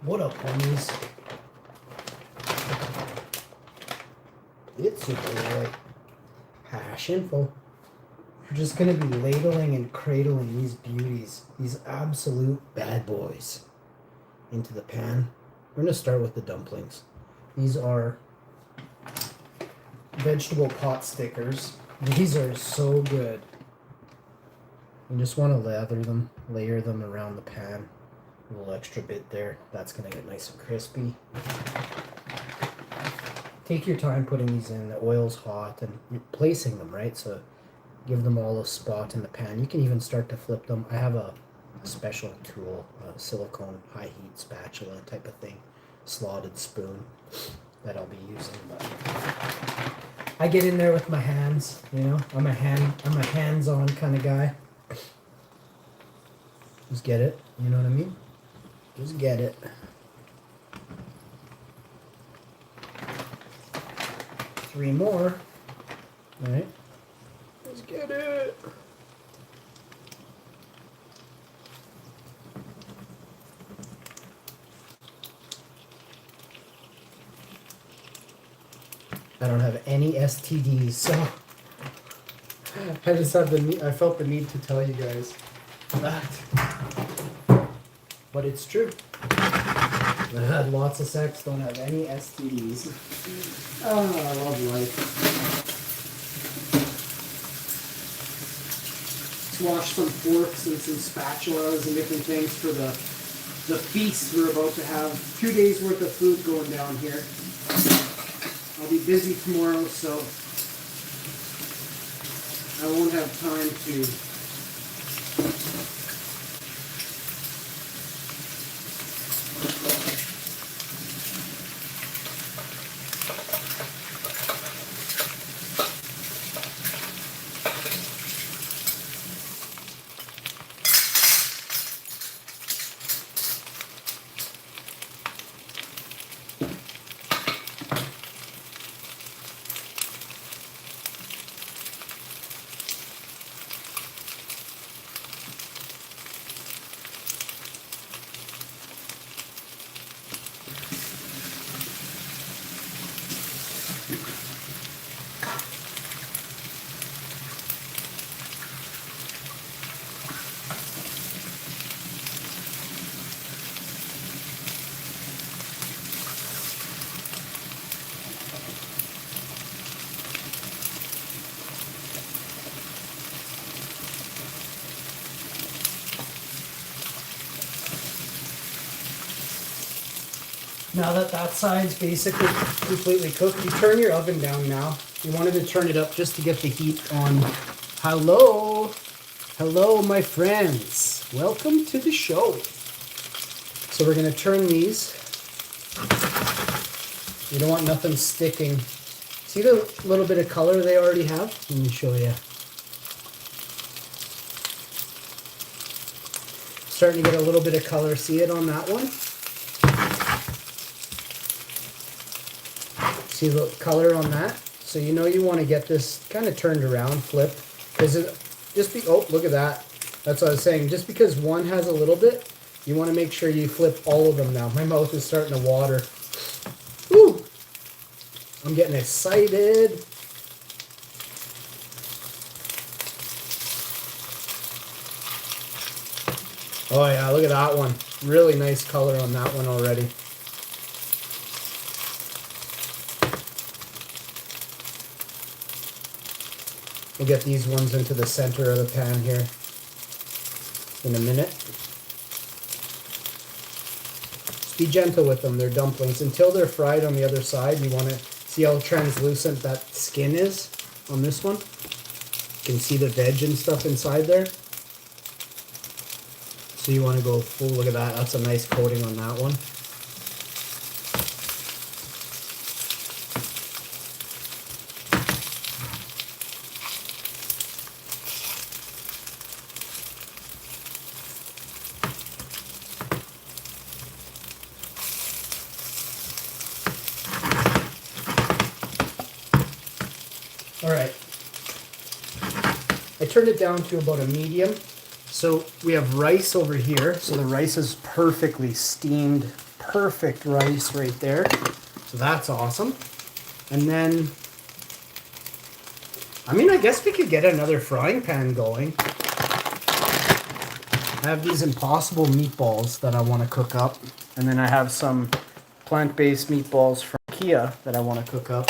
What up, homies? It's your boy, Passionful. We're just gonna be ladling and cradling these beauties, these absolute bad boys, into the pan. We're gonna start with the dumplings. These are vegetable pot stickers. These are so good. You just want to layer them around the pan. A little extra bit there. That's gonna get nice and crispy. Take your time putting these in. The oil's hot and you're placing them, right? So give them all a spot in the pan. You can even start to flip them. I have a special tool, a silicone high heat spatula type of thing, slotted spoon that I'll be using. But I get in there with my hands, you know. I'm a hands-on kind of guy. Just get it, you know what I mean? Just get it. Three more. All right. Let's get it. I don't have any STDs, so I felt the need to tell you guys that. But it's true. I had lots of sex, don't have any STDs. Oh, I love life. Let's wash some forks and some spatulas and different things for the feast we're about to have. 2 days worth of food going down here. I'll be busy tomorrow, so I won't have time to Now that side's basically completely cooked, you turn your oven down now. You wanted to turn it up just to get the heat on. Hello! Hello, my friends. Welcome to the show. So we're going to turn these. You don't want nothing sticking. See the little bit of color they already have? Let me show you. Starting to get a little bit of color. See it on that one? See the color on that? So you know you want to get this kind of turned around, flip. Because oh, look at that. That's what I was saying. Just because one has a little bit, you want to make sure you flip all of them now. My mouth is starting to water. Woo! I'm getting excited. Oh yeah, look at that one. Really nice color on that one already. We'll get these ones into the center of the pan here in a minute. Just be gentle with them, they're dumplings. Until they're fried on the other side, you want to see how translucent that skin is on this one. You can see the veg and stuff inside there. So you want to go full, look at that, that's a nice coating on that one. All right, I turned it down to about a medium. So we have rice over here. So the rice is perfectly steamed perfect rice right there. So that's awesome. And then, I mean, I guess we could get another frying pan going. I have these impossible meatballs that I want to cook up. And then I have some plant-based meatballs from Kia that I want to cook up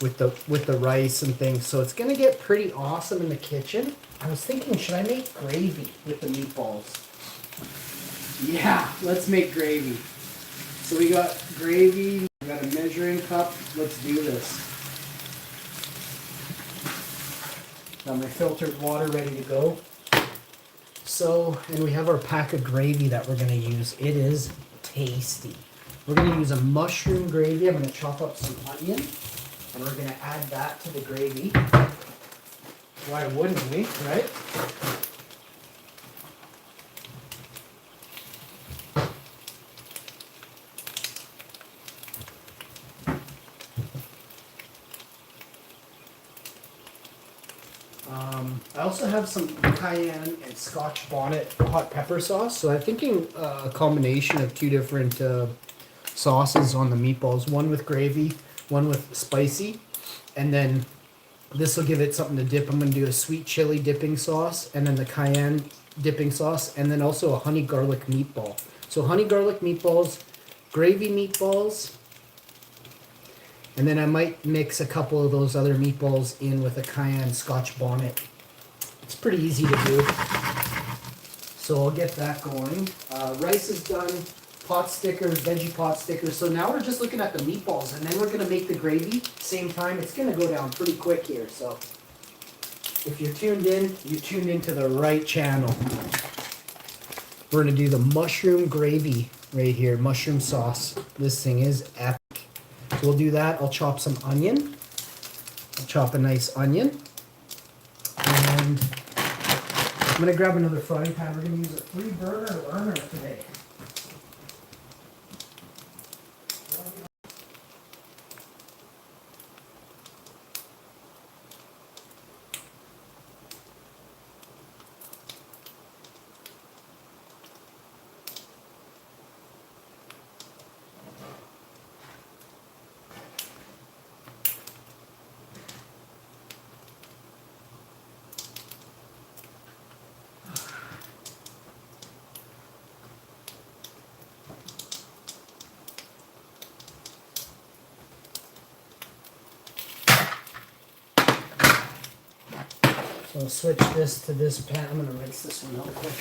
with the rice and things. So it's going to get pretty awesome in the kitchen. I was thinking, should I make gravy with the meatballs? Yeah, let's make gravy. So we got gravy, we got a measuring cup. Let's do this. Got my filtered water ready to go. So, and we have our pack of gravy that we're going to use. It is tasty. We're going to use a mushroom gravy. I'm going to chop up some onion, and we're going to add that to the gravy. Why wouldn't we, right? I also have some cayenne and Scotch bonnet hot pepper sauce. So I'm thinking a combination of two different sauces on the meatballs. One with gravy, one with spicy. And then this will give it something to dip. I'm going to do a sweet chili dipping sauce and then the cayenne dipping sauce. And then also a honey garlic meatball. So honey garlic meatballs, gravy meatballs. And then I might mix a couple of those other meatballs in with a cayenne Scotch bonnet. It's pretty easy to do. So I'll get that going. Rice is done. Pot stickers, veggie pot stickers. So now we're just looking at the meatballs, and then we're going to make the gravy same time. It's going to go down pretty quick here. So if you're tuned in, you tuned into the right channel. We're going to do the mushroom gravy right here. Mushroom sauce. This thing is epic. So we'll do that. I'll chop some onion. I'll chop a nice onion. And I'm going to grab another frying pan. We're going to use a 3-burner burner today. So I'll switch this to this pan. I'm going to rinse this one out quick.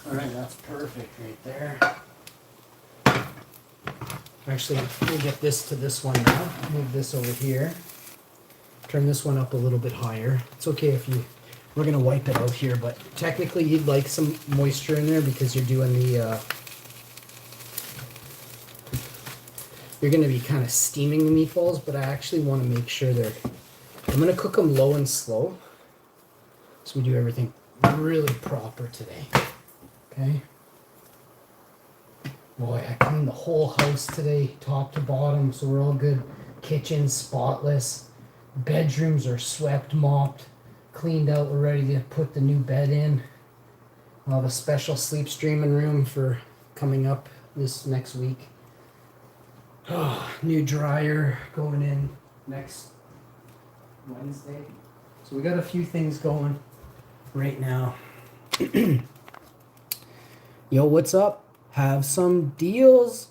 Alright, that's perfect right there. Actually, we'll get this to this one now. Move this over here. Turn this one up a little bit higher. It's okay if you... We're going to wipe it out here, but technically you'd like some moisture in there because you're doing the... you're going to be kind of steaming the meatballs, but I actually want to make sure they're... I'm going to cook them low and slow. So we do everything really proper today. Okay? Boy, I cleaned the whole house today, top to bottom, so we're all good. Kitchen spotless. Bedrooms are swept, mopped, cleaned out. We're ready to put the new bed in. I'll have a special sleep streaming room for coming up this next week. Oh, new dryer going in next Wednesday. So we got a few things going right now. Yo, what's up? Have some deals.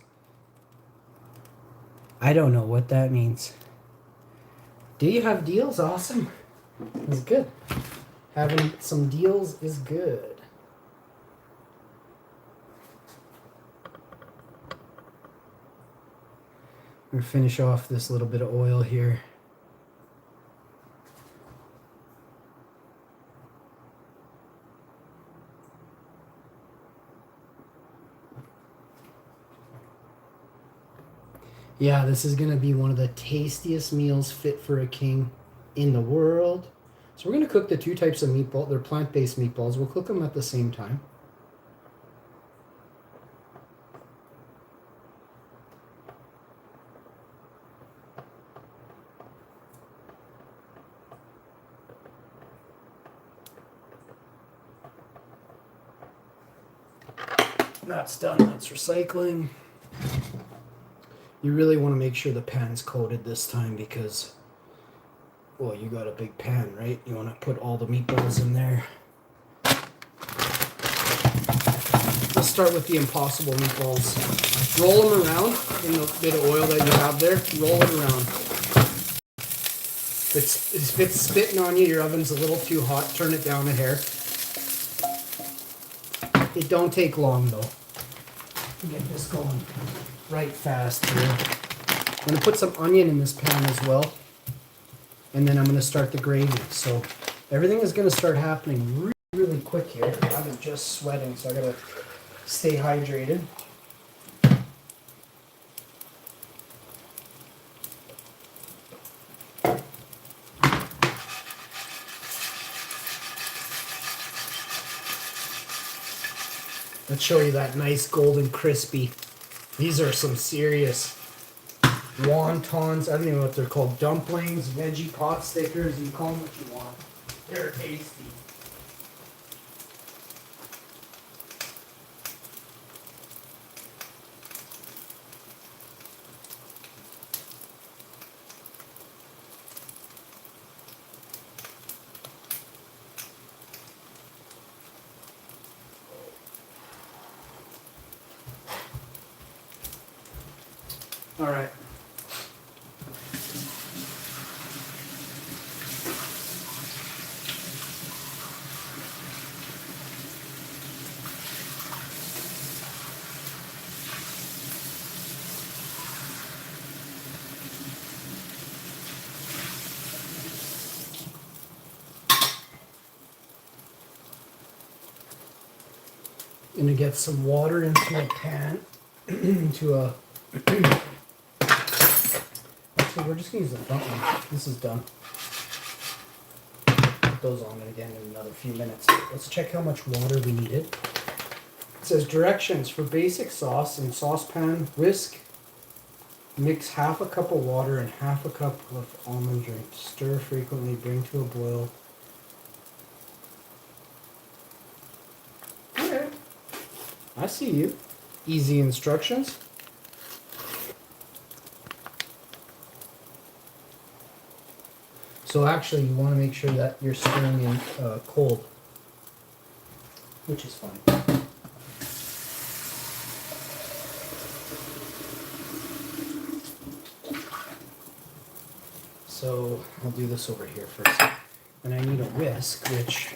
I don't know what that means. Do you have deals? Awesome. That's good. Having some deals is good. I'm gonna finish off this little bit of oil here. Yeah, this is going to be one of the tastiest meals fit for a king in the world. So we're going to cook the two types of meatball. They're plant-based meatballs. We'll cook them at the same time. That's done. That's recycling. You really want to make sure the pan's coated this time because, well, you got a big pan, right? You want to put all the meatballs in there. Let's start with the impossible meatballs. Roll them around in the bit of oil that you have there. Roll it around. If it's spitting on you, your oven's a little too hot, turn it down a hair. It don't take long though. Get this going right fast here. I'm going to put some onion in this pan as well. And then I'm going to start the gravy. So everything is going to start happening really, really quick here. I'm just sweating, so I got to stay hydrated. Let's show you that nice golden crispy. These are some serious wontons. I don't even know what they're called. Dumplings, veggie pot stickers. You call them what you want. They're tasty. All right. Gonna get some water into a pan, into a. Actually, we're just gonna use the front one. This is done. Put those on again in another few minutes. Let's check how much water we needed. It says directions for basic sauce in saucepan. Whisk. Mix half a cup of water and half a cup of almond drink. Stir frequently. Bring to a boil. Okay. I see you. Easy instructions. So actually you want to make sure that you're stirring in cold, which is fine. So I'll do this over here first. And I need a whisk, which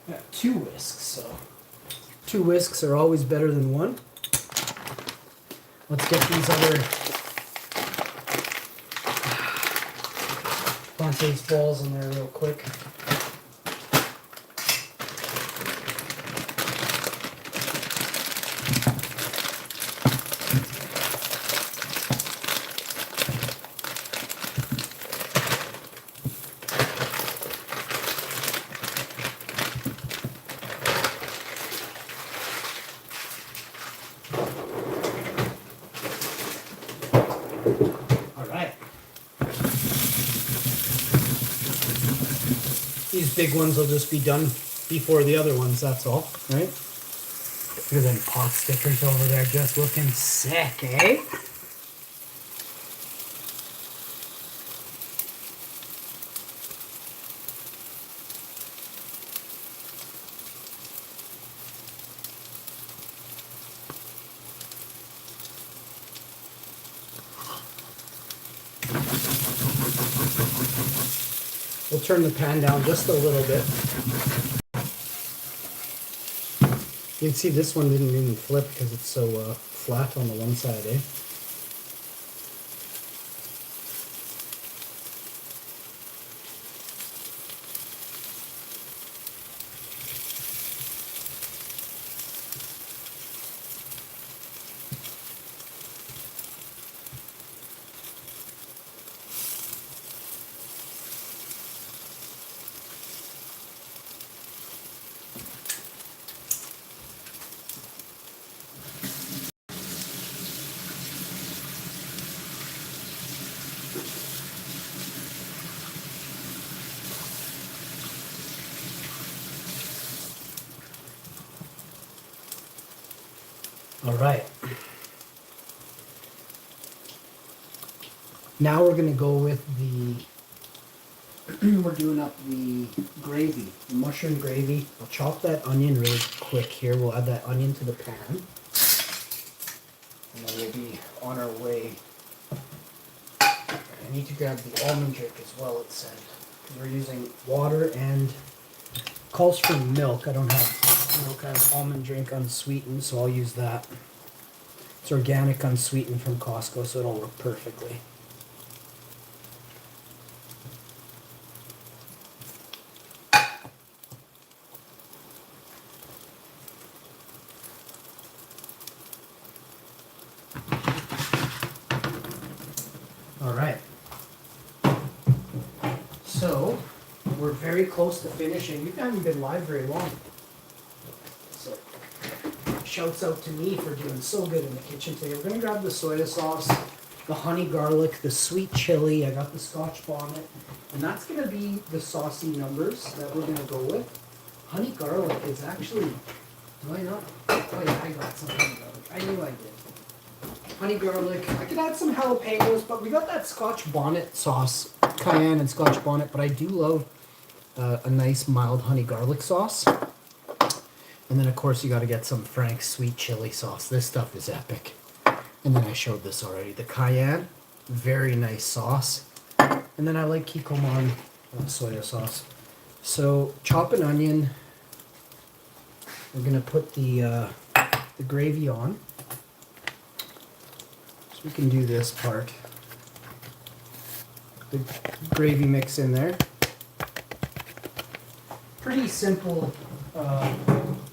got 2 whisks, so 2 whisks are always better than 1. Let's get these other Ponte's balls in there real quick. These big ones will just be done before the other ones, that's all, right? Look at them pot stickers over there just looking sick, eh? We'll turn the pan down just a little bit. You can see this one didn't even flip because it's so flat on the one side, eh? All right. Now we're gonna go with the, we're doing up the gravy, the mushroom gravy. I'll chop that onion really quick here. We'll add that onion to the pan. And then we'll be on our way. I need to grab the almond drink as well, it said. We're using water and calls for milk. I don't have milk. I have almond drink unsweetened, so I'll use that. It's organic unsweetened from Costco, so it'll work perfectly. All right. So we're very close to finishing. We haven't been live very long. So shouts out to me for doing so good in the kitchen today. We're gonna grab the soy sauce, the honey garlic, the sweet chili. I got the Scotch bonnet, and that's gonna be the saucy numbers that we're gonna go with. Honey garlic is actually, do I not? Oh yeah, I got some honey garlic. I knew I did. Honey garlic. I could add some jalapenos, but we got that Scotch bonnet sauce, cayenne and Scotch bonnet. But I do love a nice mild honey garlic sauce. And then of course you got to get some Frank's sweet chili sauce. This stuff is epic. And then I showed this already. The cayenne, very nice sauce. And then I like kikkoman soy sauce. So chop an onion. We're gonna put the gravy on. We can do this part. The gravy mix in there. Pretty simple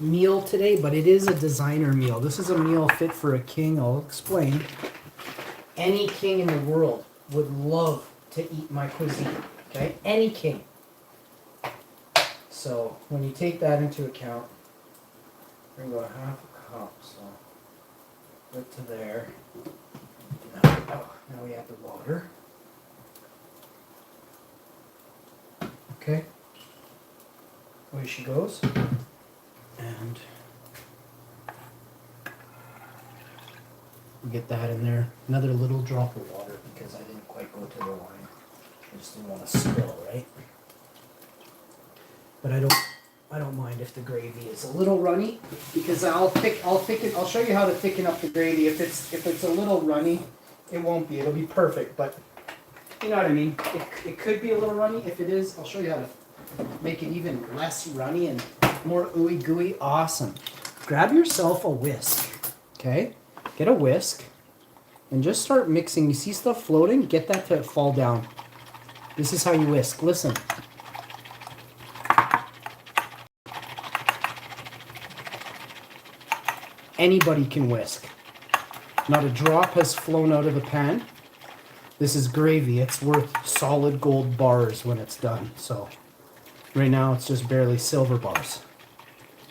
meal today, but it is a designer meal. This is a meal fit for a king. I'll explain. Any king in the world would love to eat my cuisine. Okay? Any king. So when you take that into account, we're going to go half a cup. So right to there. Now we add the water. Okay. Away she goes. And we get that in there. Another little drop of water because I didn't quite go to the line. I just didn't want to spill, right? But I don't mind if the gravy is a little runny because I'll show you how to thicken up the gravy. If it's a little runny, it won't be. It'll be perfect, but you know what I mean. It could be a little runny. If it is, I'll show you how to make it even less runny and more ooey gooey. Awesome. Grab yourself a whisk. Okay? Get a whisk and just start mixing. You see stuff floating? Get that to fall down. This is how you whisk. Listen. Anybody can whisk. Not a drop has flown out of the pan. This is gravy. It's worth solid gold bars when it's done. So right now it's just barely silver bars.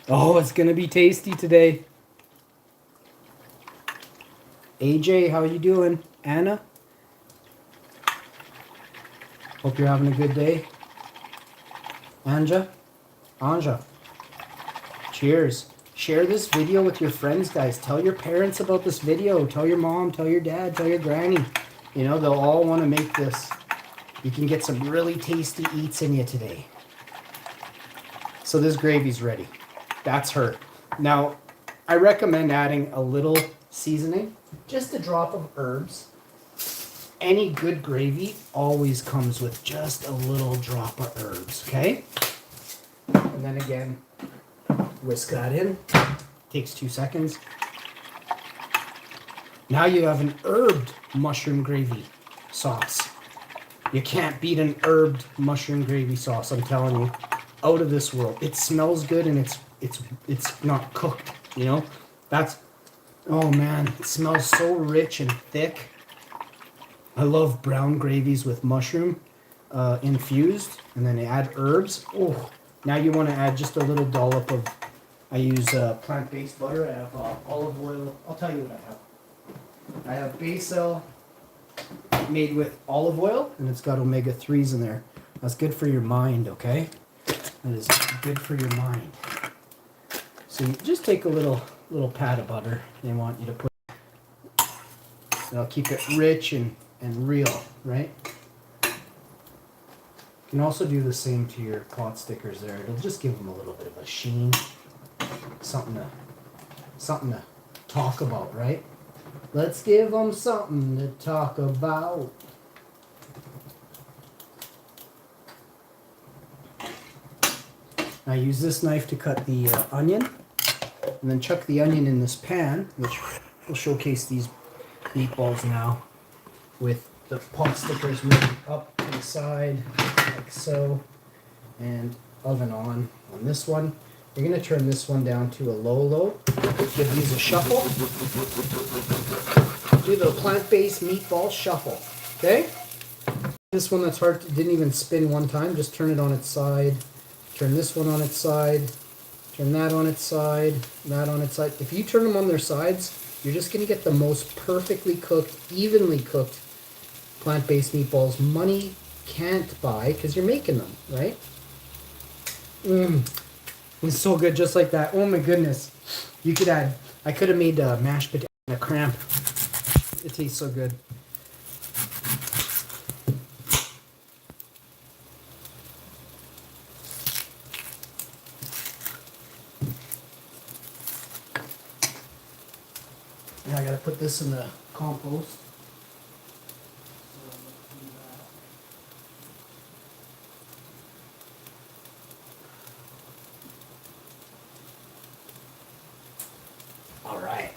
Oh, it's gonna be tasty today. AJ, how you doing? Anna? Hope you're having a good day. Anja? Cheers. Share this video with your friends, guys. Tell your parents about this video. Tell your mom, tell your dad, tell your granny. You know, they'll all want to make this. You can get some really tasty eats in you today. So this gravy's ready. That's her. Now, I recommend adding a little seasoning, just a drop of herbs. Any good gravy always comes with just a little drop of herbs, okay? And then again, whisk that in. Takes 2 seconds. Now you have an herbed mushroom gravy sauce. You can't beat an herbed mushroom gravy sauce, I'm telling you. Out of this world. It smells good and it's not cooked, you know? That's, oh man, it smells so rich and thick. I love brown gravies with mushroom infused, and then add herbs. Oh, now you want to add just a little dollop of, I use plant-based butter. I have olive oil. I'll tell you what I have. I have basil made with olive oil, and it's got omega-3s in there. That's good for your mind, okay? That is good for your mind. So you just take a little little pat of butter they want you to put. It'll keep it rich and real, right? You can also do the same to your pot stickers there. It'll just give them a little bit of a sheen. Something to talk about, right? Let's give them something to talk about. Now use this knife to cut the onion, and then chuck the onion in this pan, which will showcase these meatballs now, with the pot stickers moving up to the side, like so, and oven on this one. You're going to turn this one down to a low. Give these a shuffle. Do the plant-based meatball shuffle, okay? This one that's hard, didn't even spin one time, just turn it on its side. Turn this one on its side. Turn that on its side, that on its side. If you turn them on their sides, you're just going to get the most perfectly cooked, evenly cooked plant-based meatballs money can't buy because you're making them, right? It's so good, just like that. Oh my goodness. You could add, I could have made mashed potato and a cramp. It tastes so good. Now I gotta put this in the compost. All right.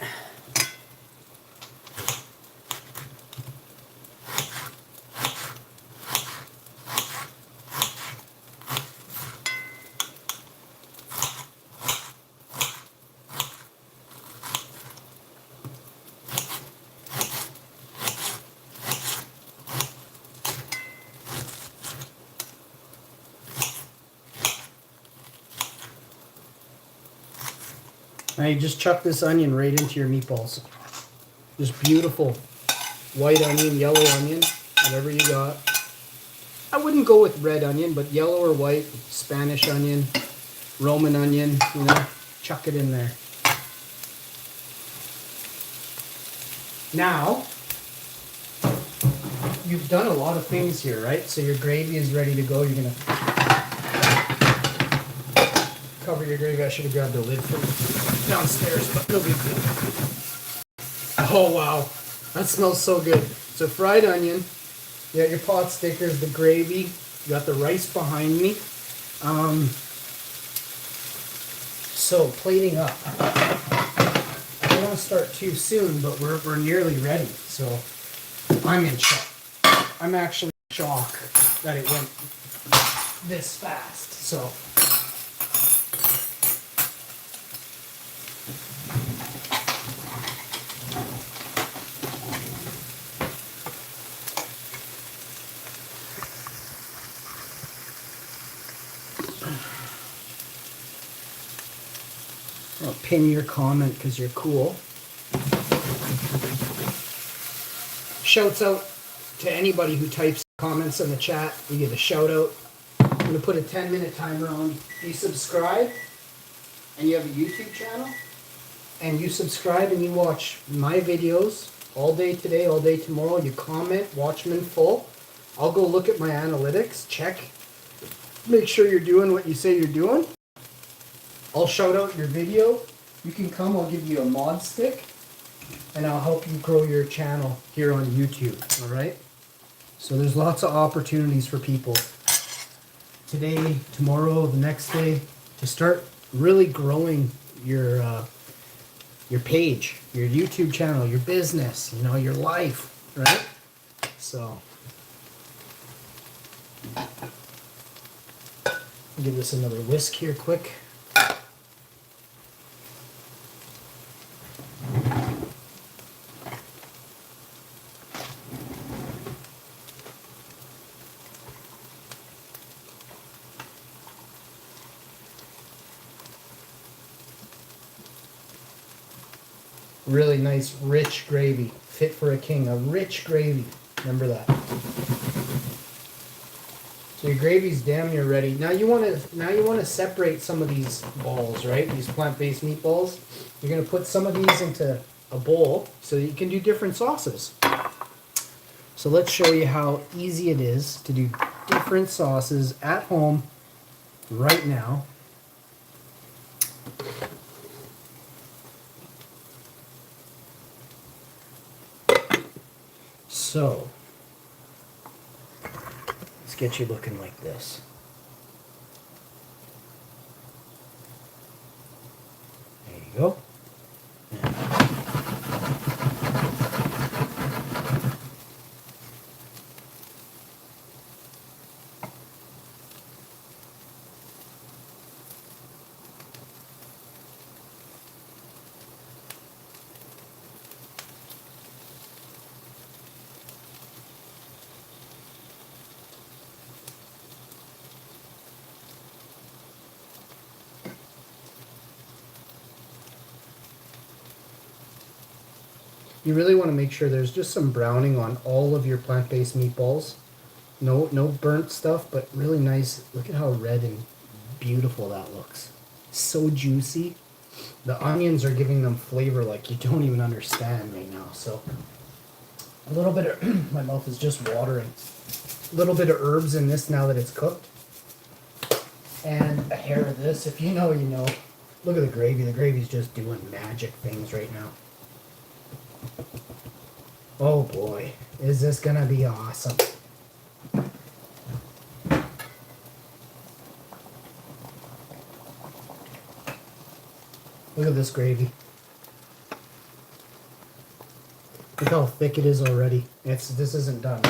Now you just chuck this onion right into your meatballs. Just beautiful white onion, yellow onion, whatever you got. I wouldn't go with red onion, but yellow or white, Spanish onion, Roman onion, you know, chuck it in there. Now, you've done a lot of things here, right? So your gravy is ready to go. You're gonna cover your gravy. I should have grabbed the lid from downstairs, but no big deal. Oh wow, that smells so good. So fried onion, you got your pot stickers, the gravy, you got the rice behind me. So plating up. I don't want to start too soon, but we're nearly ready. So I'm in shock. I'm actually in shock that it went this fast. So. I'll pin your comment because you're cool. Shouts out to anybody who types comments in the chat. You get a shout out. I'm going to put a 10-minute timer on. If you subscribe and you have a YouTube channel and you subscribe and you watch my videos all day today, all day tomorrow, you comment, watch them in full. I'll go look at my analytics, check, make sure you're doing what you say you're doing. I'll shout out your video. You can come, I'll give you a mod stick, and I'll help you grow your channel here on YouTube, all right? So there's lots of opportunities for people today, tomorrow, the next day, to start really growing your page, your YouTube channel, your business, you know, your life, right? So, give this another whisk here quick. Really nice, rich gravy. Fit for a king. A rich gravy. Remember that. So your gravy's damn near ready. Now you want to separate some of these balls, right? These plant-based meatballs. You're gonna put some of these into a bowl so that you can do different sauces. So let's show you how easy it is to do different sauces at home right now. So let's get you looking like this. There you go. You really want to make sure there's just some browning on all of your plant-based meatballs. No burnt stuff, but really nice. Look at how red and beautiful that looks. So juicy. The onions are giving them flavor like you don't even understand right now. So a little bit of, my mouth is just watering. A little bit of herbs in this now that it's cooked. And a hair of this. If you know, you know. Look at the gravy. The gravy's just doing magic things right now. Oh boy, is this gonna be awesome. Look at this gravy. Look how thick it is already. This isn't done.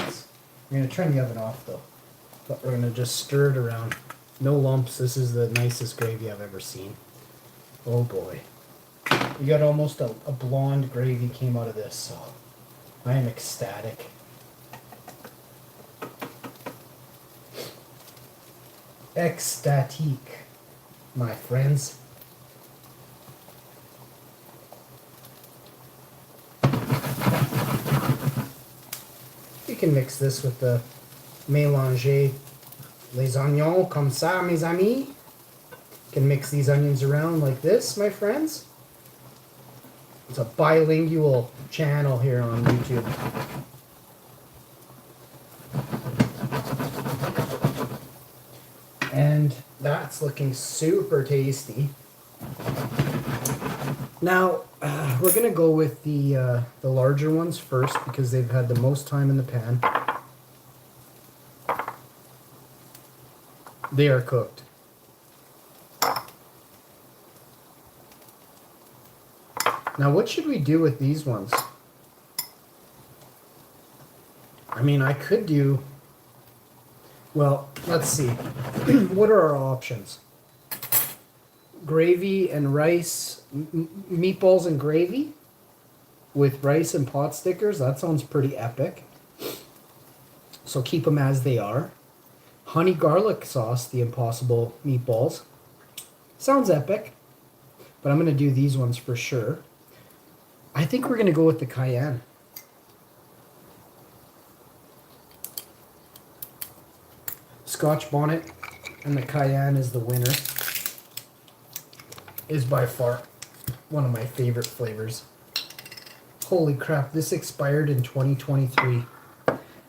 We're gonna turn the oven off though. But we're gonna just stir it around. No lumps. This is the nicest gravy I've ever seen. Oh boy. You got almost a blonde gravy came out of this, so I am ecstatic. Ecstatique, my friends. You can mix this with the mélanger les oignons comme ça, mes amis. You can mix these onions around like this, my friends. It's a bilingual channel here on YouTube. And that's looking super tasty. Now, we're going to go with the larger ones first because they've had the most time in the pan. They are cooked. Now, what should we do with these ones? I mean, I could do... Well, let's see. What are our options? Gravy and rice, meatballs and gravy with rice and pot stickers. That sounds pretty epic. So keep them as they are. Honey garlic sauce, the impossible meatballs. Sounds epic. But I'm going to do these ones for sure. I think we're going to go with the cayenne. Scotch bonnet and the cayenne is the winner. Is by far one of my favorite flavors. Holy crap, this expired in 2023.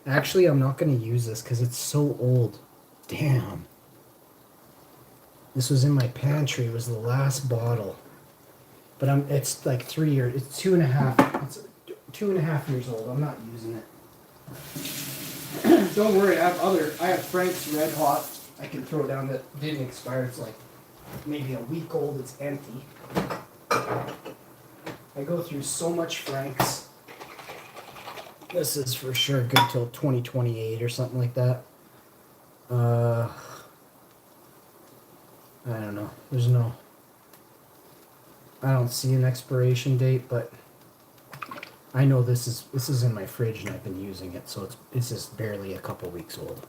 Actually, I'm not going to use this because it's so old. Damn. This was in my pantry. It was the last bottle. But it's like 3 years. It's 2.5. It's 2.5 years old. I'm not using it. Don't worry. I have Frank's Red Hot. I can throw down that didn't expire. It's like maybe a week old. It's empty. I go through so much Frank's. This is for sure good till 2028 or something like that. I don't know. I don't see an expiration date, but I know this is in my fridge and I've been using it, so it's just barely a couple weeks old.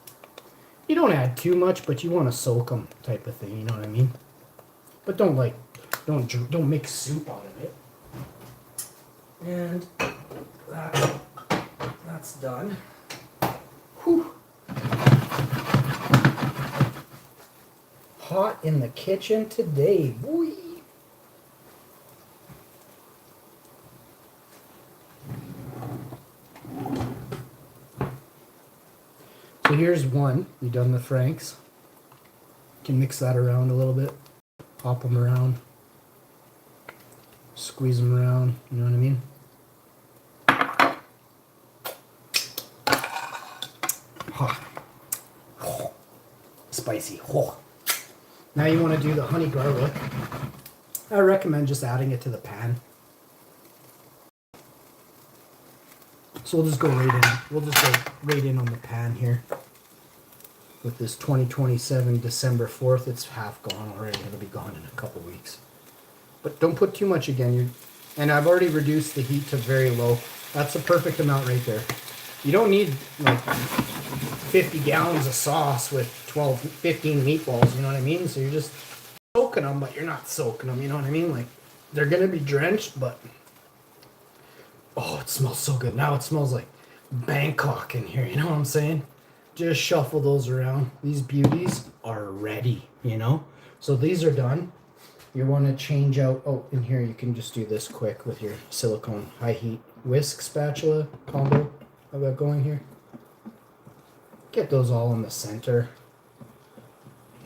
You don't add too much, but you want to soak them, type of thing. You know what I mean? But don't make soup out of it. And that's done. Whew. hot in the kitchen today. Boy. So here's one. You done the Franks. Can mix that around a little bit. Pop them around. Squeeze them around. You know what I mean? Oh. Spicy. Oh. Now you want to do the honey garlic. I recommend just adding it to the pan. So we'll just go right in. We'll just go right in on the pan here. With this 2027 December 4th, it's half gone already. It'll be gone in a couple weeks. But don't put too much again. And I've already reduced the heat to very low. That's the perfect amount right there. You don't need like 50 gallons of sauce with 12, 15 meatballs, you know what I mean? So you're just soaking them, but you're not soaking them, you know what I mean? Like, they're going to be drenched, but... Oh, it smells so good. Now it smells like Bangkok in here, you know what I'm saying? Just shuffle those around. These beauties are ready, you know? So these are done. You want to change out... Oh, in here you can just do this quick with your silicone high heat whisk spatula combo I've got going here. Get those all in the center.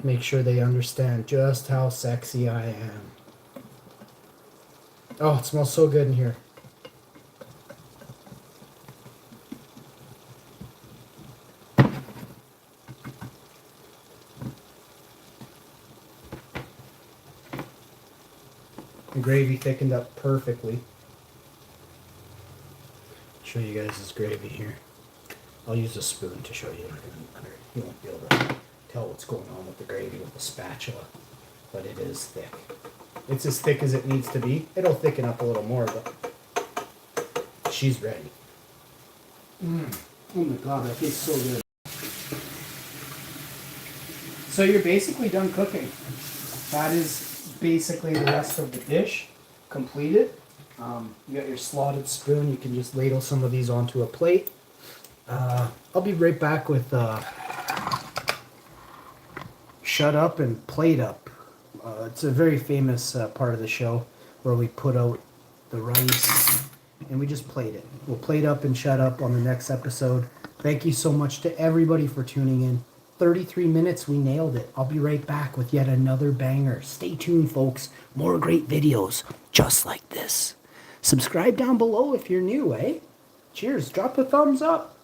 Make sure they understand just how sexy I am. Oh, it smells so good in here. The gravy thickened up perfectly. Show you guys this gravy here. I'll use a spoon to show you. You won't be able to tell what's going on with the gravy with the spatula, but it is thick. It's as thick as it needs to be. It'll thicken up a little more, but she's ready. Oh my god, that tastes so good. So you're basically done cooking. That is basically the rest of the dish completed. You got your slotted spoon. You can just ladle some of these onto a plate. I'll be right back with Shut Up and Plate Up. It's a very famous part of the show where we put out the rice and we just plate it. We'll plate up and shut up on the next episode. Thank you so much to everybody for tuning in. 33 minutes, we nailed it. I'll be right back with yet another banger. Stay tuned, folks. More great videos just like this. Subscribe down below if you're new, eh? Cheers. Drop a thumbs up.